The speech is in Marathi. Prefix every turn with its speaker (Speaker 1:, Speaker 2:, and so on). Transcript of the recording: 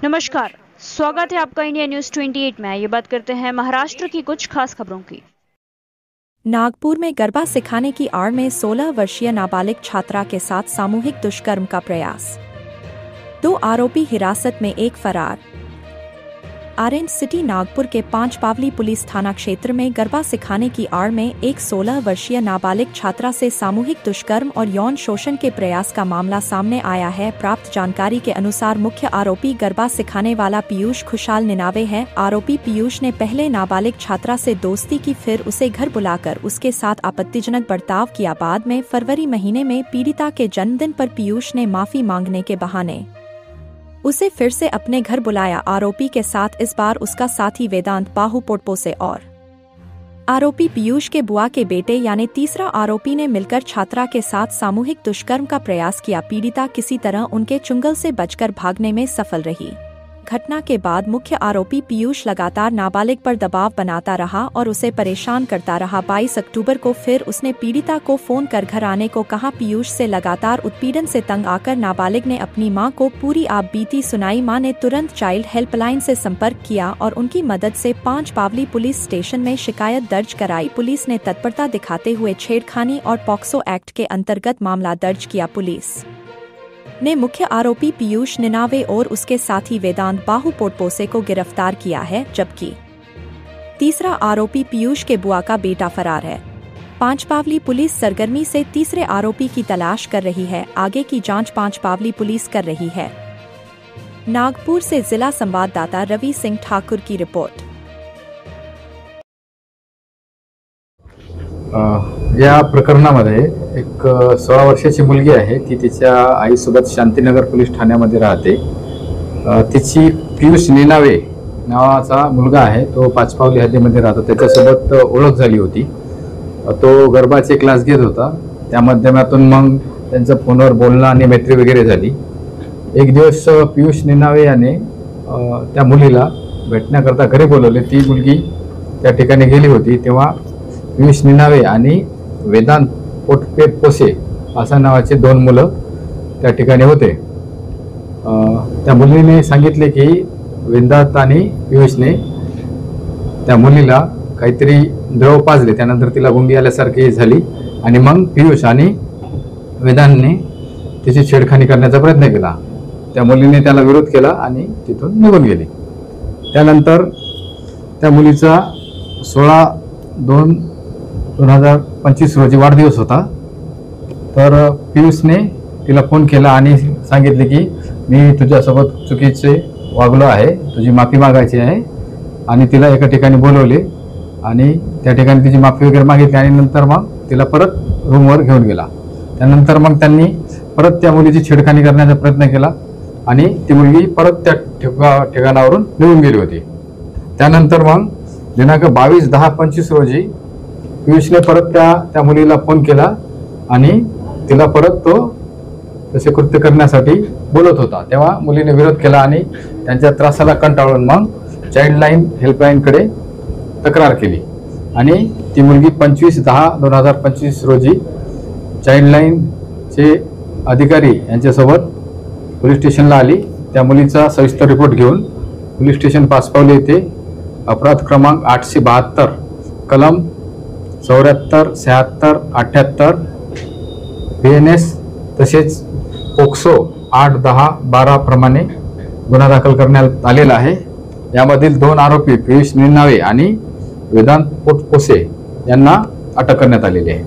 Speaker 1: नमस्कार, स्वागत है आपका इंडिया न्यूज 28 में। ये बात करते हैं महाराष्ट्र की कुछ खास खबरों की।
Speaker 2: नागपुर में गरबा सिखाने की आड़ में 16 वर्षीय नाबालिग छात्रा के साथ सामूहिक दुष्कर्म का प्रयास। 2 आरोपी हिरासत में, 1 फरार। ऑरेंज सिटी नागपुर के 5 पावली पुलिस थाना क्षेत्र में गरबा सिखाने की आड़ में एक 16 वर्षीय नाबालिग छात्रा से सामूहिक दुष्कर्म और यौन शोषण के प्रयास का मामला सामने आया है। प्राप्त जानकारी के अनुसार मुख्य आरोपी गरबा सिखाने वाला पीयूष खुशाल निनावे है। आरोपी पीयूष ने पहले नाबालिग छात्रा से दोस्ती की, फिर उसे घर बुलाकर उसके साथ आपत्तिजनक बर्ताव किया। बाद में फरवरी महीने में पीड़िता के जन्मदिन पर पीयूष ने माफी मांगने के बहाने उसे फिर से अपने घर बुलाया। आरोपी के साथ इस बार उसका साथी वेदांत बाहु पोटपोसे और आरोपी पीयूष के बुआ के बेटे यानी तीसरा आरोपी ने मिलकर छात्रा के साथ सामूहिक दुष्कर्म का प्रयास किया। पीड़िता किसी तरह उनके चुंगल से बचकर भागने में सफल रही। घटना के बाद मुख्य आरोपी पीयूष लगातार नाबालिग पर दबाव बनाता रहा और उसे परेशान करता रहा। 22 अक्टूबर को फिर उसने पीड़िता को फोन कर घर आने को कहा। पीयूष से लगातार उत्पीड़न से तंग आकर नाबालिग ने अपनी मां को पूरी आप बीती सुनाई। मां ने तुरंत चाइल्ड हेल्पलाइन से संपर्क किया और उनकी मदद से 5 पावली पुलिस स्टेशन में शिकायत दर्ज कराई। पुलिस ने तत्परता दिखाते हुए छेड़खानी और पॉक्सो एक्ट के अंतर्गत मामला दर्ज किया। पुलिस ने मुख्य आरोपी पीयूष निनावे और उसके साथी वेदांत बाहु पोटपोसे को गिरफ्तार किया है, जबकि तीसरा आरोपी पीयूष के बुआ का बेटा फरार है। 5 पावली पुलिस सरगर्मी से तीसरे आरोपी की तलाश कर रही है। आगे की जांच 5 पावली पुलिस कर रही है। नागपुर से जिला संवाददाता रवि सिंह ठाकुर की रिपोर्ट।
Speaker 3: या प्रकरणामध्ये एक 16 वर्षाची मुलगी आहे, ती तिच्या आईसोबत शांतीनगर पोलीस ठाण्यामध्ये राहते। तिची पीयूष निनावे नावाचा मुलगा आहे, तो 5 पावली हद्दीमध्ये राहतो। त्याच्यासोबत ओळख झाली होती। तो गरबाचे क्लास घेत होता, त्या माध्यमातून मग त्यांचं फोनवर बोलणं आणि मैत्री वगैरे झाली। एक दिवस पीयूष निनावे याने त्या मुलीला भेटण्याकरता घरी बोलवले। ती मुलगी त्या ठिकाणी गेली होती, तेव्हा पीयूष निनावे आणि वेदांत पोटपोसे असा नावाचे 2 मुलं त्या ठिकाणी होते। त्या मुलीने सांगितले की वेदांत आणि पीयूषने त्या मुलीला काहीतरी द्रव पाजले, त्यानंतर तिला गुंगी आल्यासारखी झाली आणि मग पीयूष आणि वेदांतने तिची छेडखानी करण्याचा प्रयत्न केला। त्या मुलीने त्याला विरोध केला आणि तिथून निघून गेली। त्यानंतर त्या मुलीचा 16/2/2025 रोजी वाढदिवस होता। तर पीयूषने तिला फोन केला आणि सांगितले की मी तुझ्यासोबत चुकीचे वागलो आहे, तुझी माफी मागायची आहे, आणि तिला एका ठिकाणी बोलवले आणि त्या ठिकाणी तिची माफी वगैरे मागितली आणि नंतर मग तिला परत रूमवर घेऊन गेला। त्यानंतर मग त्यांनी परत त्या मुलीची छेडखानी करण्याचा प्रयत्न केला आणि ती मुलगी परत त्या ठिकाणावरून निघून गेली होती। त्यानंतर मग दिनांक 22/10/25 रोजी पीयूषने परत त्या मुलीला फोन केला आणि तिला परत तो तसे कृत्य करण्यासाठी बोलत होता। तेव्हा मुलीने विरोध केला आणि त्यांच्या त्रासाला कंटाळून मग चाइल्डलाइन हेल्पलाईनकडे तक्रार केली आणि ती मुलगी 25/10/2025 रोजी चाइल्डलाइनचे अधिकारी यांच्यासोबत पोलीस स्टेशनला आली। त्या मुलीचा सविस्तर रिपोर्ट घेऊन पोलीस स्टेशन 5 पावली येथे अपराध क्रमांक 872 कलम 74, 76, 78 BNS तसेच पोक्सो 8, 10, 12 प्रमाणे गुन्हा दाखल करण्यात आलेला आहे। यामधील 2 आरोपी पीयूष निनावे आणि वेदांत पोटपोसे यांना अटक करण्यात आलेली आहे।